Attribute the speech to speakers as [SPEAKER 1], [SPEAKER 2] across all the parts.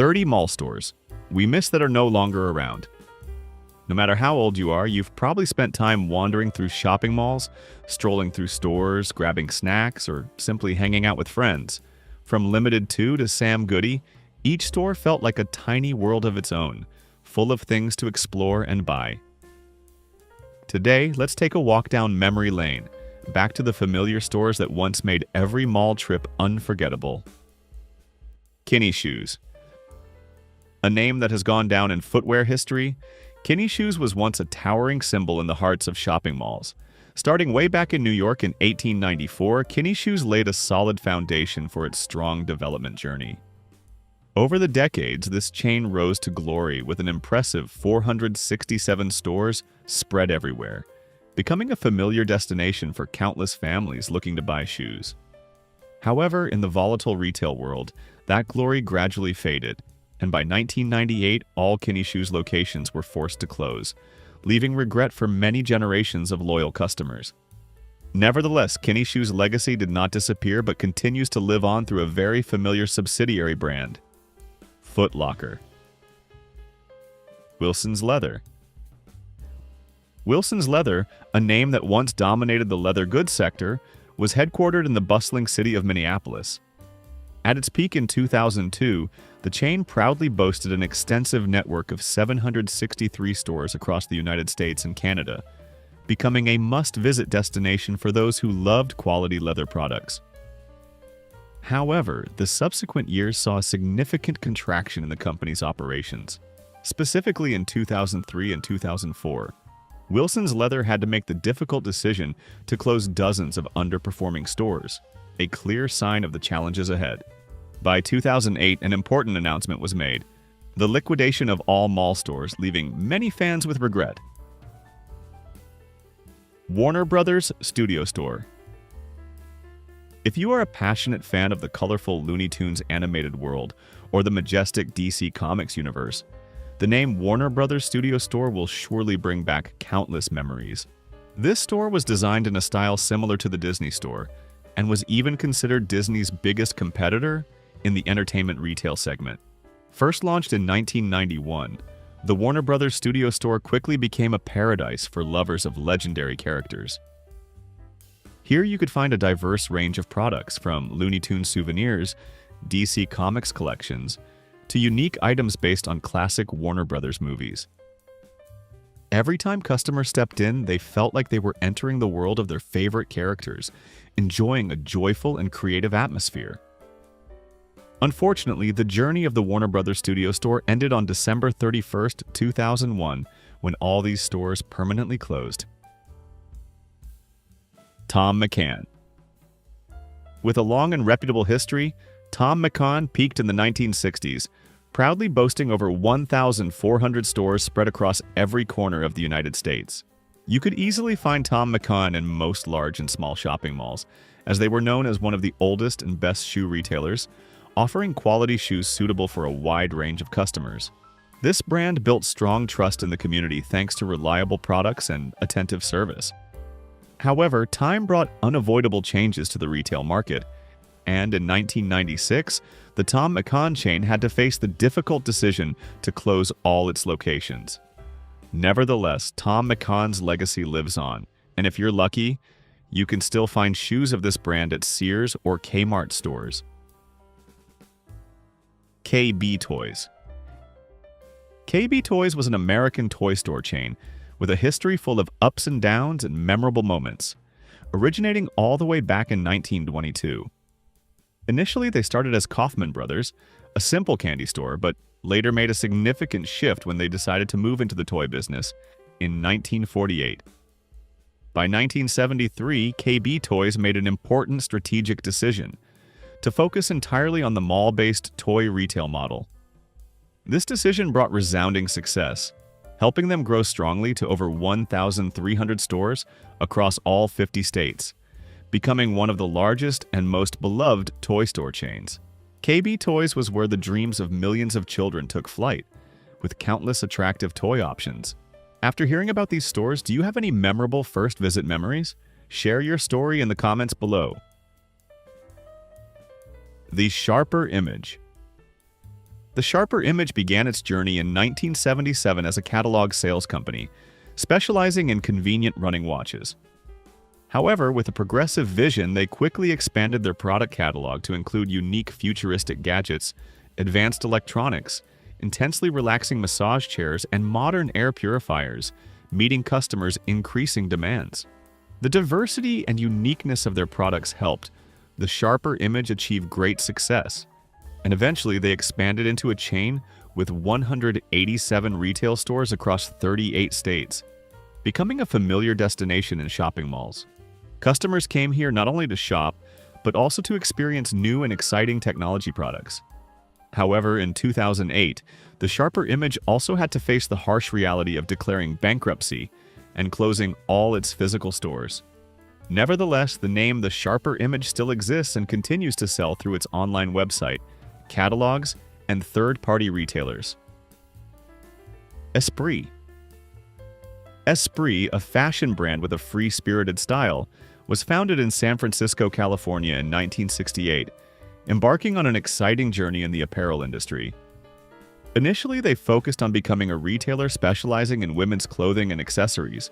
[SPEAKER 1] 30 mall stores we miss that are no longer around. No matter how old you are, you've probably spent time wandering through shopping malls, strolling through stores, grabbing snacks, or simply hanging out with friends. From Limited 2 to Sam Goody, each store felt like a tiny world of its own, full of things to explore and buy. Today, let's take a walk down memory lane, back to the familiar stores that once made every mall trip unforgettable. Kinney Shoes. A name that has gone down in footwear history, Kinney Shoes was once a towering symbol in the hearts of shopping malls. Starting way back in New York in 1894, Kinney Shoes laid a solid foundation for its strong development journey. Over the decades, this chain rose to glory with an impressive 467 stores spread everywhere, becoming a familiar destination for countless families looking to buy shoes. However, in the volatile retail world, that glory gradually faded, and by 1998, all Kinney Shoes locations were forced to close, leaving regret for many generations of loyal customers. Nevertheless, Kinney Shoes' legacy did not disappear but continues to live on through a very familiar subsidiary brand, Foot Locker. Wilson's Leather. Wilson's Leather, a name that once dominated the leather goods sector, was headquartered in the bustling city of Minneapolis. At its peak in 2002, the chain proudly boasted an extensive network of 763 stores across the United States and Canada, becoming a must-visit destination for those who loved quality leather products. However, the subsequent years saw a significant contraction in the company's operations. Specifically in 2003 and 2004, Wilson's Leather had to make the difficult decision to close dozens of underperforming stores, a clear sign of the challenges ahead. By 2008, an important announcement was made: the liquidation of all mall stores, leaving many fans with regret. Warner Brothers Studio Store. If you are a passionate fan of the colorful Looney Tunes animated world or the majestic DC Comics universe, the name Warner Brothers Studio Store will surely bring back countless memories. This store was designed in a style similar to the Disney Store and was even considered Disney's biggest competitor in the entertainment retail segment. First launched in 1991, the Warner Brothers Studio Store quickly became a paradise for lovers of legendary characters. Here you could find a diverse range of products, from Looney Tunes souvenirs, DC Comics collections, to unique items based on classic Warner Brothers movies. Every time customers stepped in, they felt like they were entering the world of their favorite characters, enjoying a joyful and creative atmosphere. Unfortunately, the journey of the Warner Brothers Studio Store ended on December 31st, 2001, when all these stores permanently closed. Thom McAn. With a long and reputable history, Thom McAn peaked in the 1960s, proudly boasting over 1,400 stores spread across every corner of the United States. You could easily find Thom McAn in most large and small shopping malls, as they were known as one of the oldest and best shoe retailers, offering quality shoes suitable for a wide range of customers. This brand built strong trust in the community thanks to reliable products and attentive service. However, time brought unavoidable changes to the retail market, and in 1996, the Thom McAn chain had to face the difficult decision to close all its locations. Nevertheless, Thom McAn's legacy lives on, and if you're lucky, you can still find shoes of this brand at Sears or Kmart stores. KB Toys. KB Toys was an American toy store chain with a history full of ups and downs and memorable moments, originating all the way back in 1922. Initially, they started as Kaufman Brothers, a simple candy store, but later made a significant shift when they decided to move into the toy business in 1948. By 1973, KB Toys made an important strategic decision to focus entirely on the mall-based toy retail model. This decision brought resounding success, helping them grow strongly to over 1,300 stores across all 50 states, becoming one of the largest and most beloved toy store chains. KB Toys was where the dreams of millions of children took flight, with countless attractive toy options. After hearing about these stores, do you have any memorable first visit memories? Share your story in the comments below. The Sharper Image. The Sharper Image began its journey in 1977 as a catalog sales company, specializing in convenient running watches. However, with a progressive vision, they quickly expanded their product catalog to include unique futuristic gadgets, advanced electronics, intensely relaxing massage chairs, and modern air purifiers, meeting customers' increasing demands. The diversity and uniqueness of their products helped the Sharper Image achieve great success, and eventually they expanded into a chain with 187 retail stores across 38 states, becoming a familiar destination in shopping malls. Customers came here not only to shop, but also to experience new and exciting technology products. However, in 2008, the Sharper Image also had to face the harsh reality of declaring bankruptcy and closing all its physical stores. Nevertheless, the name The Sharper Image still exists and continues to sell through its online website, catalogs, and third-party retailers. Esprit. Esprit, a fashion brand with a free-spirited style, was founded in San Francisco, California in 1968, embarking on an exciting journey in the apparel industry. Initially, they focused on becoming a retailer specializing in women's clothing and accessories,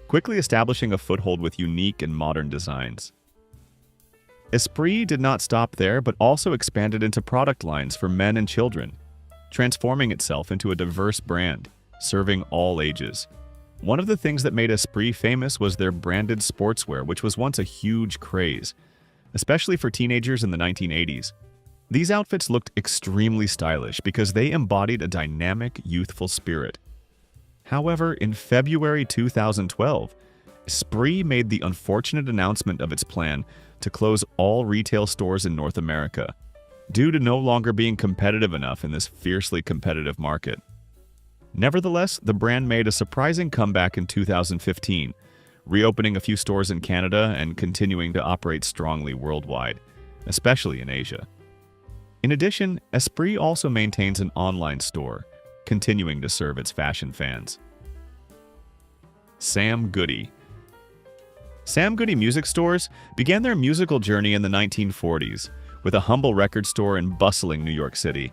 [SPEAKER 1] quickly establishing a foothold with unique and modern designs. Esprit did not stop there, but also expanded into product lines for men and children, transforming itself into a diverse brand, serving all ages. One of the things that made Esprit famous was their branded sportswear, which was once a huge craze, especially for teenagers in the 1980s. These outfits looked extremely stylish because they embodied a dynamic, youthful spirit. However, in February 2012, Esprit made the unfortunate announcement of its plan to close all retail stores in North America, due to no longer being competitive enough in this fiercely competitive market. Nevertheless, the brand made a surprising comeback in 2015, reopening a few stores in Canada and continuing to operate strongly worldwide, especially in Asia. In addition, Esprit also maintains an online store, continuing to serve its fashion fans. Sam Goody. Sam Goody music stores began their musical journey in the 1940s, with a humble record store in bustling New York City.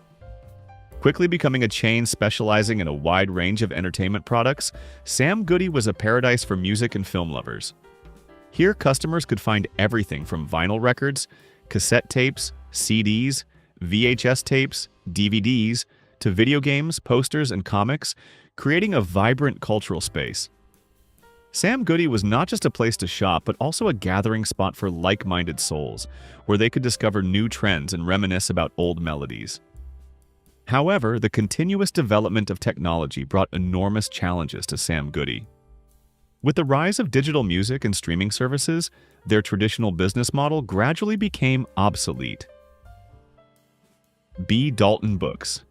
[SPEAKER 1] Quickly becoming a chain specializing in a wide range of entertainment products, Sam Goody was a paradise for music and film lovers. Here, customers could find everything from vinyl records, cassette tapes, CDs, VHS tapes, DVDs, to video games, posters, and comics, creating a vibrant cultural space. Sam Goody was not just a place to shop, but also a gathering spot for like-minded souls, where they could discover new trends and reminisce about old melodies. However, the continuous development of technology brought enormous challenges to Sam Goody. With the rise of digital music and streaming services, their traditional business model gradually became obsolete. B. Dalton Books.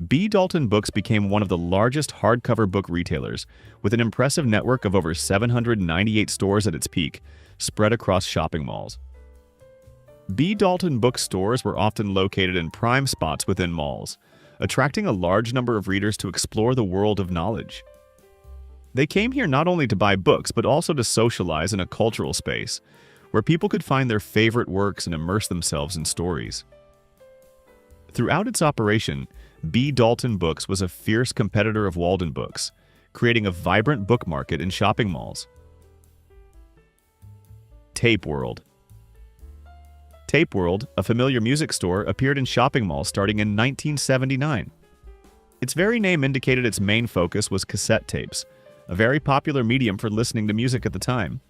[SPEAKER 1] B. Dalton Books became one of the largest hardcover book retailers, with an impressive network of over 798 stores at its peak, spread across shopping malls. B. Dalton Books stores were often located in prime spots within malls, attracting a large number of readers to explore the world of knowledge. They came here not only to buy books, but also to socialize in a cultural space, where people could find their favorite works and immerse themselves in stories. Throughout its operation, B. Dalton Books was a fierce competitor of Walden Books, creating a vibrant book market in shopping malls. Tape World. Tape World, a familiar music store, appeared in shopping malls starting in 1979. Its very name indicated its main focus was cassette tapes, a very popular medium for listening to music at the time.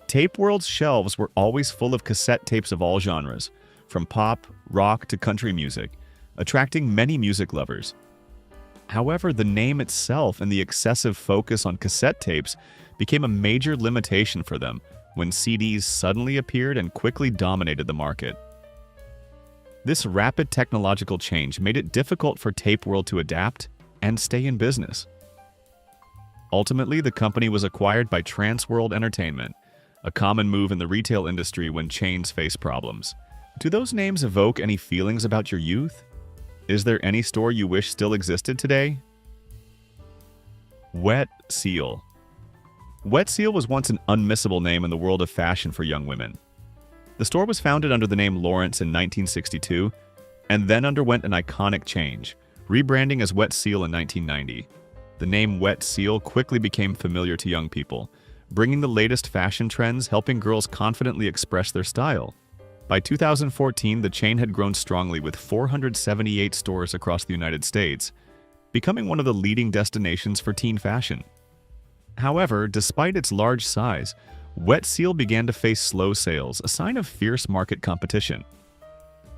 [SPEAKER 1] Tape World's shelves were always full of cassette tapes of all genres, from pop, rock to country music, attracting many music lovers. However, the name itself and the excessive focus on cassette tapes became a major limitation for them when CDs suddenly appeared and quickly dominated the market. This rapid technological change made it difficult for Tape World to adapt and stay in business. Ultimately, the company was acquired by Transworld Entertainment, a common move in the retail industry when chains face problems. Do those names evoke any feelings about your youth? Is there any store you wish still existed today? Wet Seal. Wet Seal was once an unmissable name in the world of fashion for young women. The store was founded under the name Lawrence in 1962, and then underwent an iconic change, rebranding as Wet Seal in 1990. The name Wet Seal quickly became familiar to young people, bringing the latest fashion trends, helping girls confidently express their style. By 2014, the chain had grown strongly with 478 stores across the United States, becoming one of the leading destinations for teen fashion. However, despite its large size, Wet Seal began to face slow sales, a sign of fierce market competition.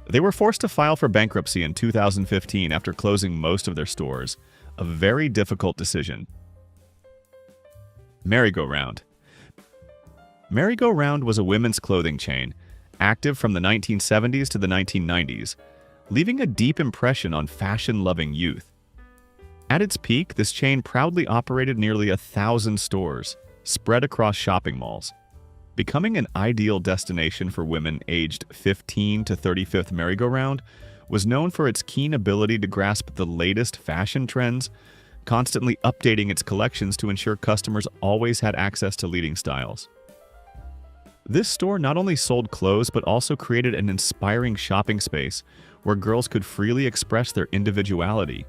[SPEAKER 1] They were forced to file for bankruptcy in 2015 after closing most of their stores, a very difficult decision. Merry-Go-Round. Merry-Go-Round was a women's clothing chain, active from the 1970s to the 1990s, leaving a deep impression on fashion-loving youth. At its peak, this chain proudly operated nearly 1,000 stores, spread across shopping malls. Becoming an ideal destination for women aged 15 to 35th, Merry-Go-Round was known for its keen ability to grasp the latest fashion trends, constantly updating its collections to ensure customers always had access to leading styles. This store not only sold clothes but also created an inspiring shopping space where girls could freely express their individuality.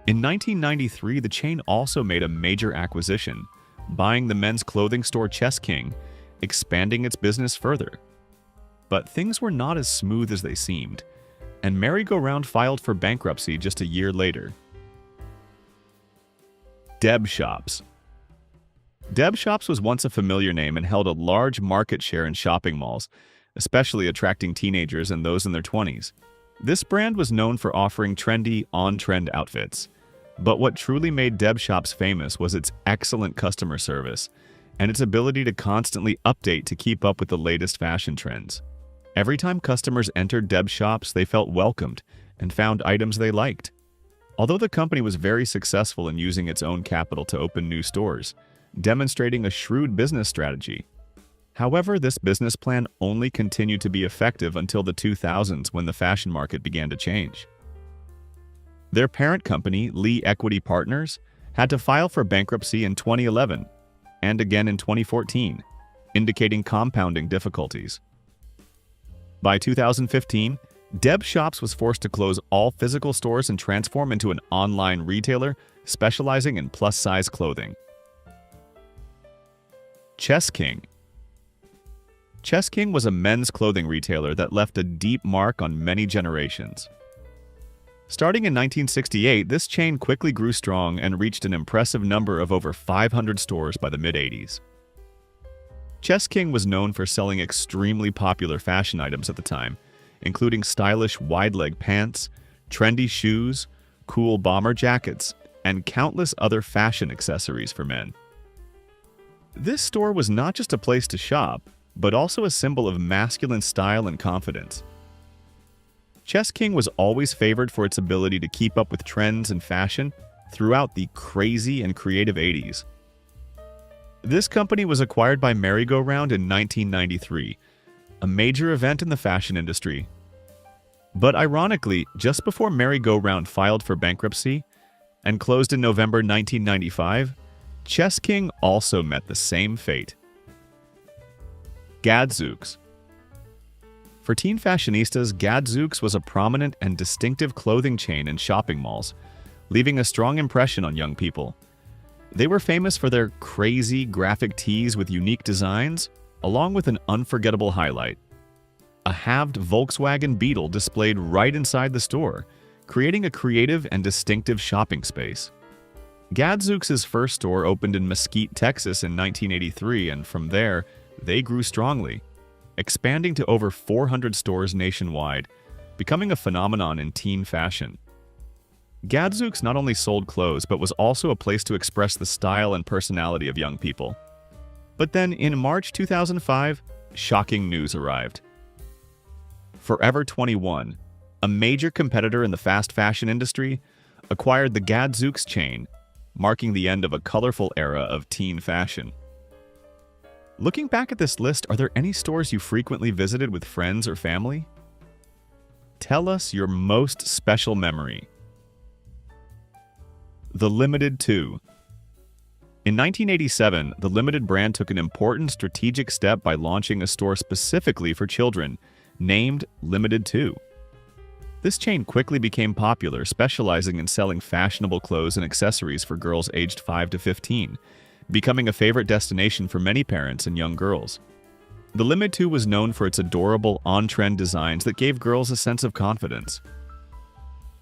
[SPEAKER 1] In 1993, the chain also made a major acquisition, buying the men's clothing store Chess King, expanding its business further. But things were not as smooth as they seemed, and Merry-Go-Round filed for bankruptcy just a year later. Deb Shops. Deb Shops was once a familiar name and held a large market share in shopping malls, especially attracting teenagers and those in their 20s. This brand was known for offering trendy, on-trend outfits. But what truly made Deb Shops famous was its excellent customer service and its ability to constantly update to keep up with the latest fashion trends. Every time customers entered Deb Shops, they felt welcomed and found items they liked. Although the company was very successful in using its own capital to open new stores, demonstrating a shrewd business strategy. However, this business plan only continued to be effective until the 2000s when the fashion market began to change. Their parent company, Lee Equity Partners, had to file for bankruptcy in 2011 and again in 2014, indicating compounding difficulties. By 2015, Deb Shops was forced to close all physical stores and transform into an online retailer specializing in plus-size clothing. Chess King. Chess King was a men's clothing retailer that left a deep mark on many generations. Starting in 1968, this chain quickly grew strong and reached an impressive number of over 500 stores by the mid-80s. Chess King was known for selling extremely popular fashion items at the time, including stylish wide-leg pants, trendy shoes, cool bomber jackets, and countless other fashion accessories for men. This store was not just a place to shop, but also a symbol of masculine style and confidence. Chess King was always favored for its ability to keep up with trends and fashion throughout the crazy and creative 80s. This company was acquired by Merry-Go-Round in 1993, a major event in the fashion industry. But ironically, just before Merry-Go-Round filed for bankruptcy and closed in November 1995, Chess King also met the same fate. Gadzooks. For teen fashionistas, Gadzooks was a prominent and distinctive clothing chain in shopping malls, leaving a strong impression on young people. They were famous for their crazy graphic tees with unique designs, along with an unforgettable highlight: a halved Volkswagen Beetle displayed right inside the store, creating a creative and distinctive shopping space. Gadzooks' first store opened in Mesquite, Texas in 1983, and from there, they grew strongly, expanding to over 400 stores nationwide, becoming a phenomenon in teen fashion. Gadzooks not only sold clothes, but was also a place to express the style and personality of young people. But then, in March 2005, shocking news arrived. Forever 21, a major competitor in the fast fashion industry, acquired the Gadzooks chain, marking the end of a colorful era of teen fashion. Looking back at this list, are there any stores you frequently visited with friends or family? Tell us your most special memory. The Limited 2. In 1987, the Limited brand took an important strategic step by launching a store specifically for children, named Limited 2. This chain quickly became popular, specializing in selling fashionable clothes and accessories for girls aged 5 to 15, becoming a favorite destination for many parents and young girls. The Limited 2 was known for its adorable, on-trend designs that gave girls a sense of confidence.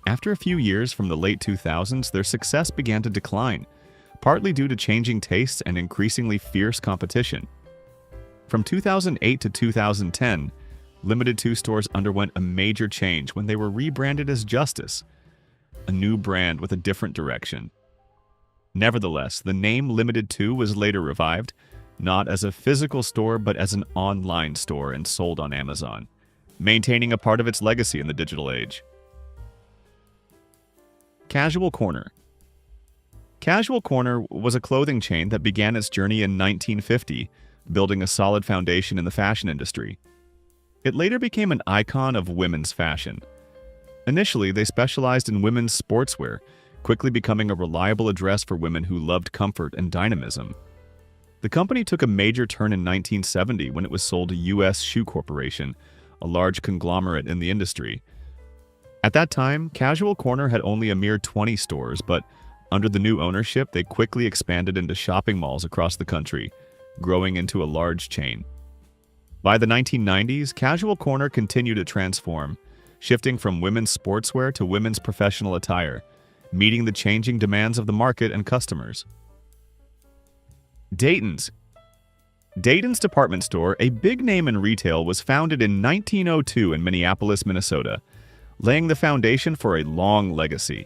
[SPEAKER 1] After a few years from the late 2000s, their success began to decline, partly due to changing tastes and increasingly fierce competition. From 2008 to 2010, Limited 2 stores underwent a major change when they were rebranded as Justice, a new brand with a different direction. Nevertheless, the name Limited 2 was later revived, not as a physical store but as an online store and sold on Amazon, maintaining a part of its legacy in the digital age. Casual Corner. Casual Corner was a clothing chain that began its journey in 1950, building a solid foundation in the fashion industry. It later became an icon of women's fashion. Initially, they specialized in women's sportswear, quickly becoming a reliable address for women who loved comfort and dynamism. The company took a major turn in 1970 when it was sold to U.S. Shoe Corporation, a large conglomerate in the industry. At that time, Casual Corner had only a mere 20 stores, but under the new ownership, they quickly expanded into shopping malls across the country, growing into a large chain. By the 1990s, Casual Corner continued to transform, shifting from women's sportswear to women's professional attire, meeting the changing demands of the market and customers. Dayton's. Dayton's department store, a big name in retail, was founded in 1902 in Minneapolis, Minnesota, laying the foundation for a long legacy.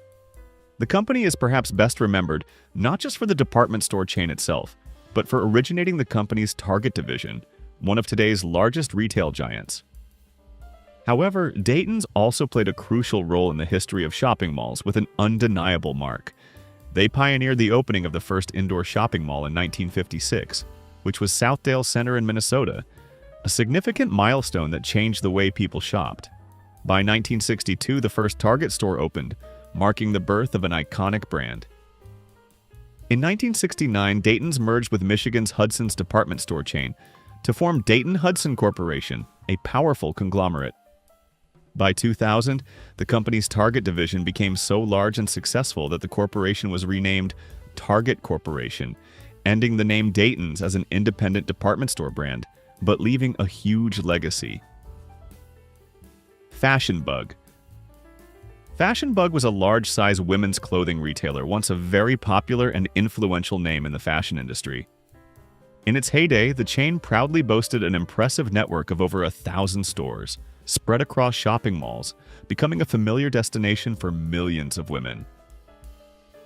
[SPEAKER 1] The company is perhaps best remembered not just for the department store chain itself, but for originating the company's Target division, one of today's largest retail giants. However, Dayton's also played a crucial role in the history of shopping malls with an undeniable mark. They pioneered the opening of the first indoor shopping mall in 1956, which was Southdale Center in Minnesota, a significant milestone that changed the way people shopped. By 1962, the first Target store opened, marking the birth of an iconic brand. In 1969, Dayton's merged with Michigan's Hudson's department store chain to form Dayton-Hudson Corporation, a powerful conglomerate. By 2000, the company's Target division became so large and successful that the corporation was renamed Target Corporation, ending the name Dayton's as an independent department store brand, but leaving a huge legacy. Fashion Bug. Fashion Bug was a large-size women's clothing retailer, once a very popular and influential name in the fashion industry. In its heyday, the chain proudly boasted an impressive network of over 1,000 stores, spread across shopping malls, becoming a familiar destination for millions of women.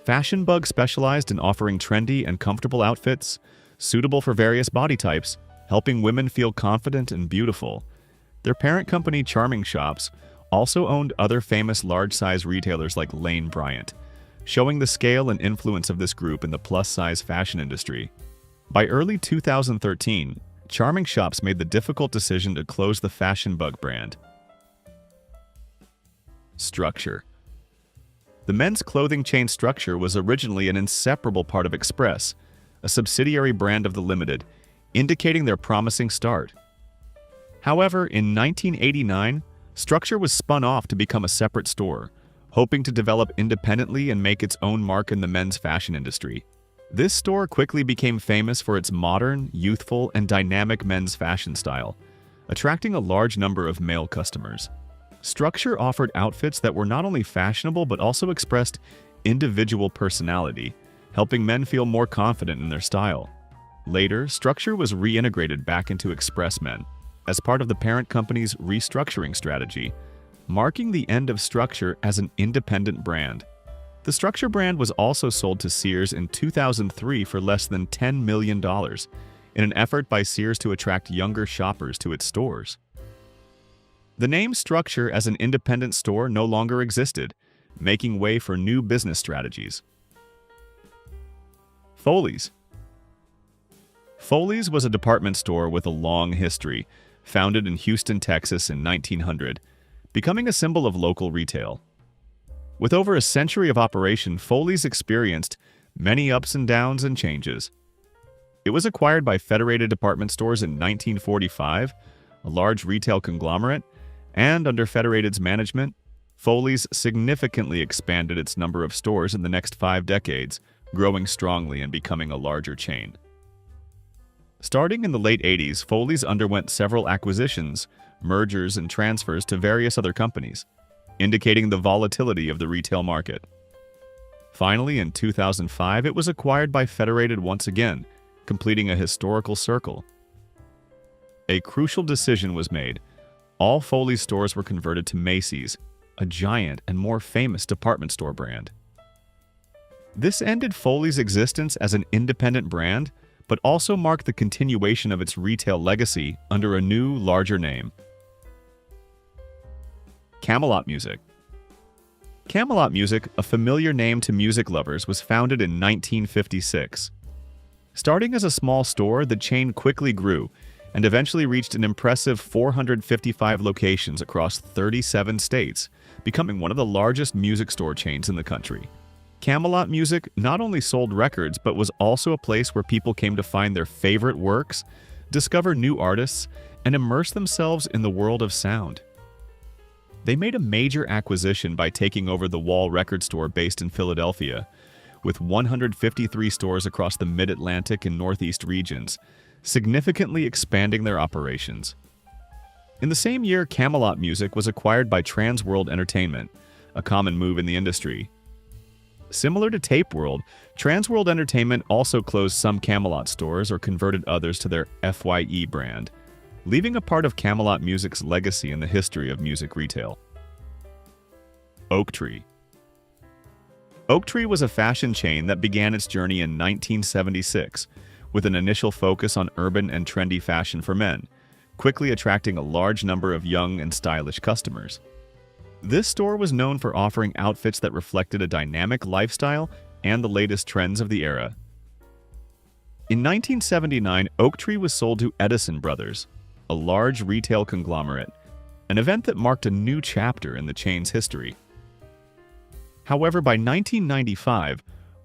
[SPEAKER 1] Fashion Bug specialized in offering trendy and comfortable outfits, suitable for various body types, helping women feel confident and beautiful. Their parent company, Charming Shops, also owned other famous large-size retailers like Lane Bryant, showing the scale and influence of this group in the plus-size fashion industry. By early 2013, Charming Shops made the difficult decision to close the Fashion Bug brand. Structure. The men's clothing chain Structure was originally an inseparable part of Express, a subsidiary brand of the Limited, indicating their promising start. However, in 1989, Structure was spun off to become a separate store, hoping to develop independently and make its own mark in the men's fashion industry. This store quickly became famous for its modern, youthful, and dynamic men's fashion style, attracting a large number of male customers. Structure offered outfits that were not only fashionable but also expressed individual personality, helping men feel more confident in their style. Later, Structure was reintegrated back into Express Men as part of the parent company's restructuring strategy, marking the end of Structure as an independent brand. The Structure brand was also sold to Sears in 2003 for less than $10 million, in an effort by Sears to attract younger shoppers to its stores. The name Structure as an independent store no longer existed, making way for new business strategies. Foley's. Foley's was a department store with a long history, founded in Houston, Texas in 1900, becoming a symbol of local retail. With over a century of operation, Foley's experienced many ups and downs and changes. It was acquired by Federated Department Stores in 1945, a large retail conglomerate, and under Federated's management, Foley's significantly expanded its number of stores in the next 5 decades, growing strongly and becoming a larger chain. Starting in the late 80s, Foley's underwent several acquisitions, mergers, and transfers to various other companies, indicating the volatility of the retail market. Finally, in 2005, it was acquired by Federated once again, completing a historical circle. A crucial decision was made. All Foley's stores were converted to Macy's, a giant and more famous department store brand. This ended Foley's existence as an independent brand, but also marked the continuation of its retail legacy under a new, larger name. Camelot Music. Camelot Music, a familiar name to music lovers, was founded in 1956. Starting as a small store, the chain quickly grew and eventually reached an impressive 455 locations across 37 states, becoming one of the largest music store chains in the country. Camelot Music not only sold records, but was also a place where people came to find their favorite works, discover new artists, and immerse themselves in the world of sound. They made a major acquisition by taking over the Wall Record Store based in Philadelphia, with 153 stores across the Mid-Atlantic and Northeast regions, significantly expanding their operations. In the same year, Camelot Music was acquired by Trans World Entertainment, a common move in the industry. Similar to Tape World, Trans World Entertainment also closed some Camelot stores or converted others to their FYE brand, leaving a part of Camelot Music's legacy in the history of music retail. Oaktree. Oaktree was a fashion chain that began its journey in 1976, with an initial focus on urban and trendy fashion for men, quickly attracting a large number of young and stylish customers. This store was known for offering outfits that reflected a dynamic lifestyle and the latest trends of the era. In 1979, Oaktree was sold to Edison Brothers, a large retail conglomerate, an event that marked a new chapter in the chain's history. However, by 1995,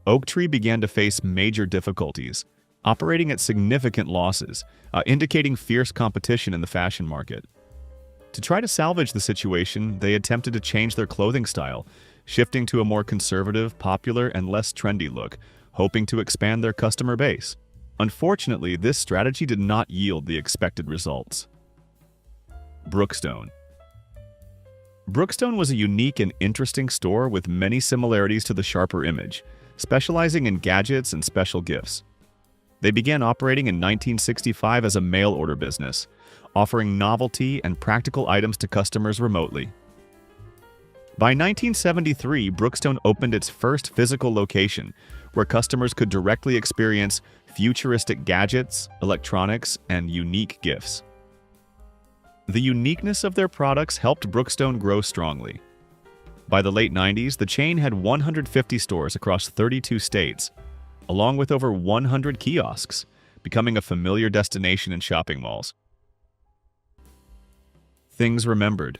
[SPEAKER 1] Oaktree began to face major difficulties, operating at significant losses, indicating fierce competition in the fashion market. To try to salvage the situation, they attempted to change their clothing style, shifting to a more conservative, popular, and less trendy look, hoping to expand their customer base. Unfortunately, this strategy did not yield the expected results. Brookstone. Brookstone was a unique and interesting store with many similarities to the Sharper image, specializing in gadgets and special gifts. They began operating in 1965 as a mail-order business, offering novelty and practical items to customers remotely. By 1973, Brookstone opened its first physical location, where customers could directly experience futuristic gadgets, electronics, and unique gifts. The uniqueness of their products helped Brookstone grow strongly. By the late 90s, the chain had 150 stores across 32 states, along with over 100 kiosks, becoming a familiar destination in shopping malls. Things Remembered.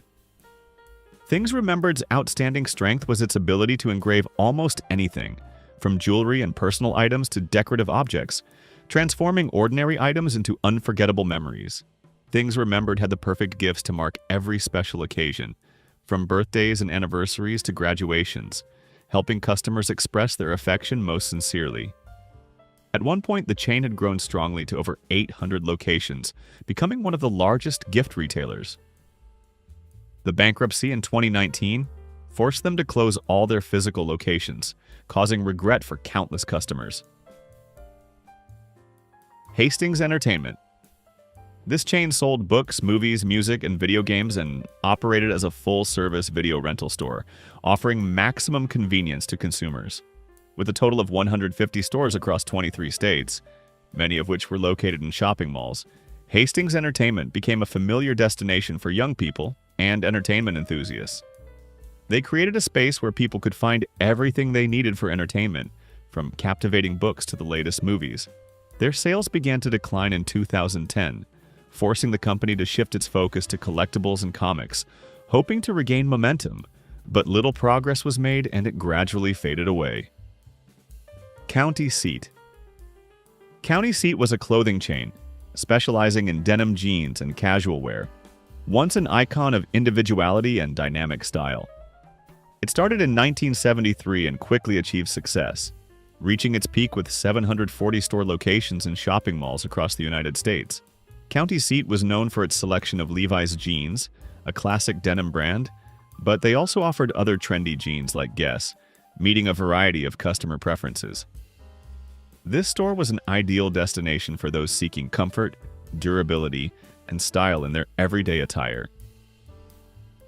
[SPEAKER 1] Things Remembered's outstanding strength was its ability to engrave almost anything, from jewelry and personal items to decorative objects, transforming ordinary items into unforgettable memories. Things Remembered had the perfect gifts to mark every special occasion, from birthdays and anniversaries to graduations, helping customers express their affection most sincerely. At one point, the chain had grown strongly to over 800 locations, becoming one of the largest gift retailers. The bankruptcy in 2019 forced them to close all their physical locations, causing regret for countless customers. Hastings Entertainment. This chain sold books, movies, music, and video games and operated as a full-service video rental store, offering maximum convenience to consumers. With a total of 150 stores across 23 states, many of which were located in shopping malls, Hastings Entertainment became a familiar destination for young people and entertainment enthusiasts. They created a space where people could find everything they needed for entertainment, from captivating books to the latest movies. Their sales began to decline in 2010, forcing the company to shift its focus to collectibles and comics, hoping to regain momentum, but little progress was made and it gradually faded away. County Seat. County Seat was a clothing chain, specializing in denim jeans and casual wear, once an icon of individuality and dynamic style. It started in 1973 and quickly achieved success, reaching its peak with 740 store locations in shopping malls across the United States. County Seat was known for its selection of Levi's jeans, a classic denim brand, but they also offered other trendy jeans like Guess, meeting a variety of customer preferences. This store was an ideal destination for those seeking comfort, durability, and style in their everyday attire.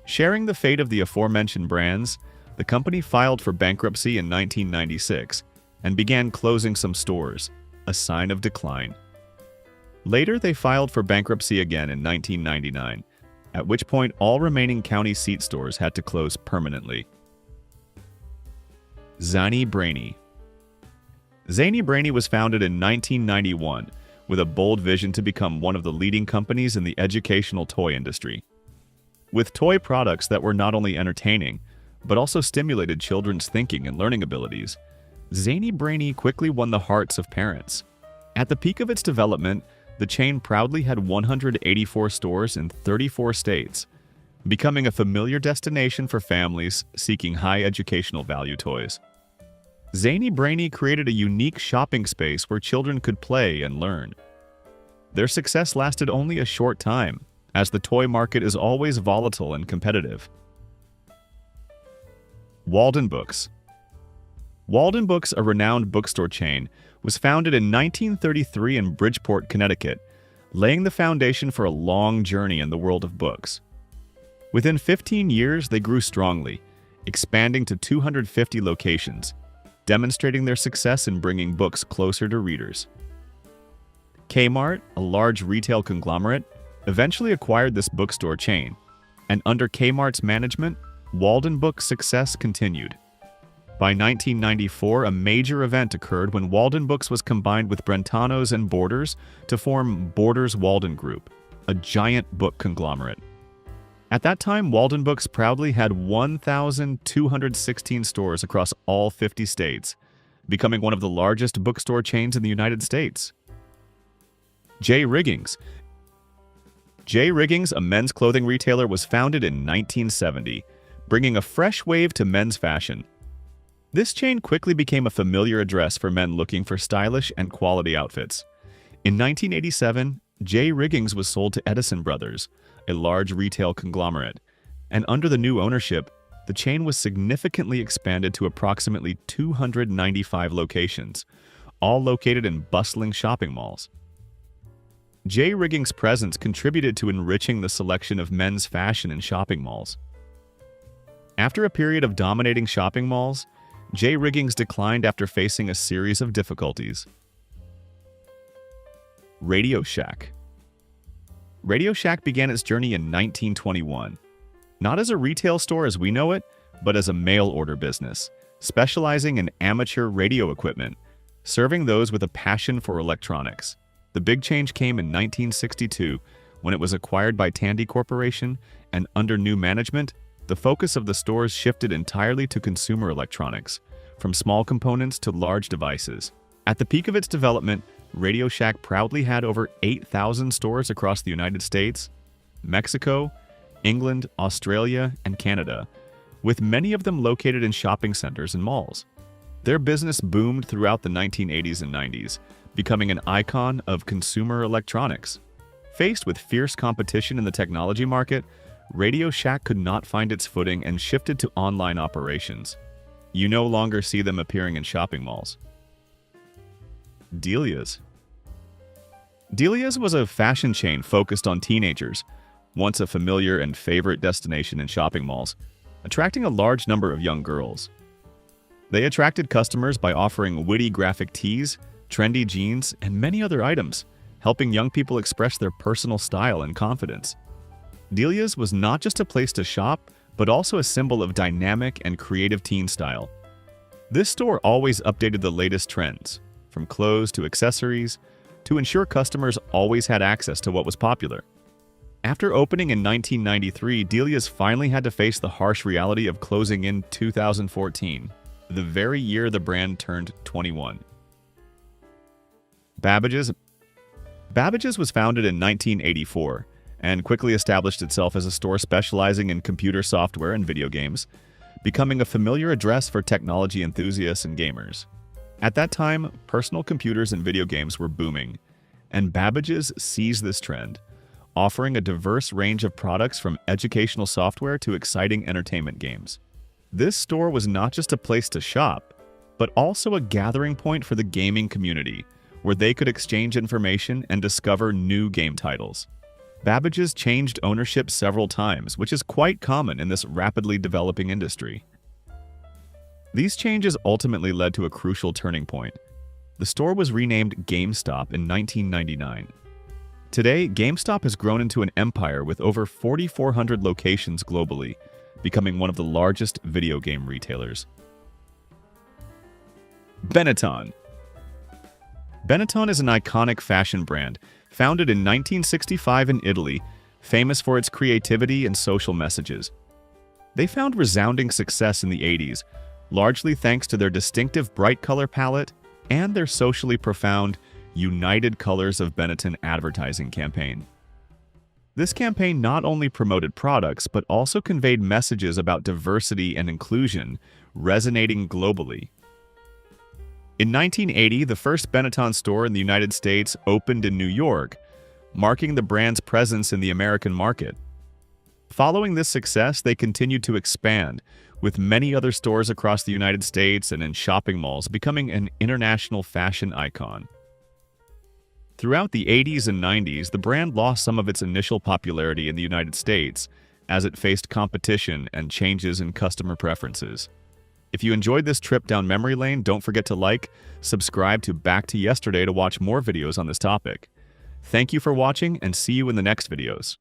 [SPEAKER 1] Sharing the fate of the aforementioned brands, the company filed for bankruptcy in 1996 and began closing some stores, a sign of decline. Later, they filed for bankruptcy again in 1999, at which point all remaining County Seat stores had to close permanently. Zany Brainy. Zany Brainy was founded in 1991 with a bold vision to become one of the leading companies in the educational toy industry. With toy products that were not only entertaining, but also stimulated children's thinking and learning abilities, Zany Brainy quickly won the hearts of parents. At the peak of its development, the chain proudly had 184 stores in 34 states, becoming a familiar destination for families seeking high educational value toys. Zany Brainy created a unique shopping space where children could play and learn. Their success lasted only a short time, as the toy market is always volatile and competitive. Walden Books. Walden Books, a renowned bookstore chain, was founded in 1933 in Bridgeport, Connecticut, laying the foundation for a long journey in the world of books. Within 15 years, they grew strongly, expanding to 250 locations, demonstrating their success in bringing books closer to readers. Kmart, a large retail conglomerate, eventually acquired this bookstore chain, and under Kmart's management, Walden Books' success continued. By 1994, a major event occurred when Walden Books was combined with Brentano's and Borders to form Borders Walden Group, a giant book conglomerate. At that time, Walden Books proudly had 1,216 stores across all 50 states, becoming one of the largest bookstore chains in the United States. J. Riggings. J. Riggings, a men's clothing retailer, was founded in 1970, bringing a fresh wave to men's fashion. This chain quickly became a familiar address for men looking for stylish and quality outfits. In 1987, J. Riggings was sold to Edison Brothers, a large retail conglomerate, and under the new ownership, the chain was significantly expanded to approximately 295 locations, all located in bustling shopping malls. J. Riggings' presence contributed to enriching the selection of men's fashion in shopping malls. After a period of dominating shopping malls, J. Riggings declined after facing a series of difficulties. Radio Shack. Radio Shack began its journey in 1921, not as a retail store as we know it, but as a mail-order business, specializing in amateur radio equipment, serving those with a passion for electronics. The big change came in 1962 when it was acquired by Tandy Corporation, and under new management, the focus of the stores shifted entirely to consumer electronics, from small components to large devices. At the peak of its development, Radio Shack proudly had over 8,000 stores across the United States, Mexico, England, Australia, and Canada, with many of them located in shopping centers and malls. Their business boomed throughout the 1980s and 90s, becoming an icon of consumer electronics. Faced with fierce competition in the technology market, Radio Shack could not find its footing and shifted to online operations. You no longer see them appearing in shopping malls. Delia's. Delia's was a fashion chain focused on teenagers, once a familiar and favorite destination in shopping malls, attracting a large number of young girls. They attracted customers by offering witty graphic tees, trendy jeans, and many other items, helping young people express their personal style and confidence. Delia's was not just a place to shop, but also a symbol of dynamic and creative teen style. This store always updated the latest trends, from clothes to accessories, to ensure customers always had access to what was popular. After opening in 1993, Delia's finally had to face the harsh reality of closing in 2014, the very year the brand turned 21. Babbage's was founded in 1984 and quickly established itself as a store specializing in computer software and video games. becoming a familiar address for technology enthusiasts and gamers. At that time, personal computers and video games were booming, and Babbage's seized this trend, offering a diverse range of products from educational software to exciting entertainment games. This store was not just a place to shop, but also a gathering point for the gaming community, where they could exchange information and discover new game titles. Babbage's changed ownership several times, which is quite common in this rapidly developing industry. These changes ultimately led to a crucial turning point. The store was renamed GameStop in 1999. Today, GameStop has grown into an empire with over 4,400 locations globally, becoming one of the largest video game retailers. Benetton. Benetton is an iconic fashion brand founded in 1965 in Italy, famous for its creativity and social messages. They found resounding success in the 80s, largely thanks to their distinctive bright color palette and their socially profound United Colors of Benetton advertising campaign. This campaign not only promoted products but also conveyed messages about diversity and inclusion, resonating globally. In 1980, the first Benetton store in the United States opened in New York, marking the brand's presence in the American market. Following this success, they continued to expand, with many other stores across the United States and in shopping malls becoming an international fashion icon. Throughout the 80s and 90s, the brand lost some of its initial popularity in the United States as it faced competition and changes in customer preferences. If you enjoyed this trip down memory lane, don't forget to like, subscribe to Back to Yesterday to watch more videos on this topic. Thank you for watching and see you in the next videos.